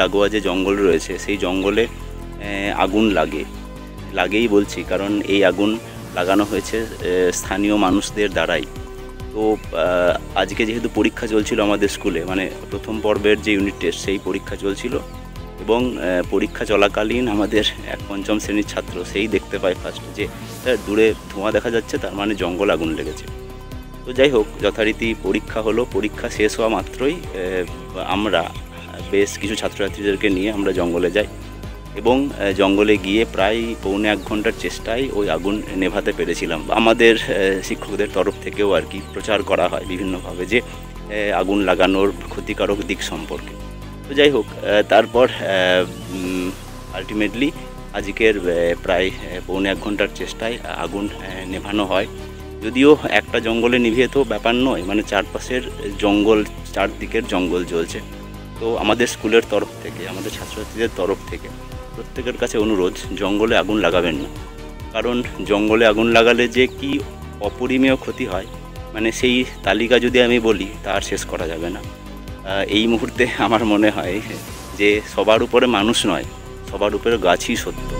লাগোয়া যে জঙ্গল রয়েছে সেই জঙ্গলে আগুন লাগেই বলছি, কারণ এই আগুন লাগানো হয়েছে স্থানীয় মানুষদের দ্বারাই। তো আজকে যেহেতু পরীক্ষা চলছিল আমাদের স্কুলে, মানে প্রথম পর্বের যে ইউনিট টেস্ট সেই পরীক্ষা চলছিল, এবং পরীক্ষা চলাকালীন আমাদের পঞ্চম শ্রেণীর ছাত্র সেই দেখতে পায় ফার্স্ট যে দূরে ধোঁয়া দেখা যাচ্ছে, তার মানে জঙ্গল আগুন লেগেছে। তো যাই হোক, যথারীতি পরীক্ষা হলো। পরীক্ষা শেষ হওয়া মাত্রই আমরা বেশ কিছু ছাত্রছাত্রীদেরকে নিয়ে আমরা জঙ্গলে যাই, এবং জঙ্গলে গিয়ে প্রায় পৌনে 1 ঘন্টার চেষ্টায় ওই আগুন নেভাতে পেরেছিলাম। আমাদের শিক্ষকদের তরফ থেকেও আর কি প্রচার করা হয় বিভিন্নভাবে যে আগুন লাগানোর ক্ষতিকারক দিক সম্পর্কে। তো যাই হোক, তারপর আলটিমেটলি আজকের প্রায় পৌনে 1 ঘন্টার চেষ্টায় আগুন নেভানো হয়। যদিও একটা জঙ্গলে নিভিয়ে তো ব্যাপার নয়, মানে চারপাশের জঙ্গল, চারদিকের জঙ্গল জ্বলছে। তো আমাদের স্কুলের তরফ থেকে, আমাদের ছাত্রছাত্রীদের তরফ থেকে প্রত্যেকের কাছে অনুরোধ, জঙ্গলে আগুন লাগাবেন না। কারণ জঙ্গলে আগুন লাগালে যে কি অপরিমেয় ক্ষতি হয়, মানে সেই তালিকা যদি আমি বলি তা আর শেষ করা যাবে না। এই মুহূর্তে আমার মনে হয় যে সবার উপরে মানুষ নয়, সবার উপরে গাছই সত্য।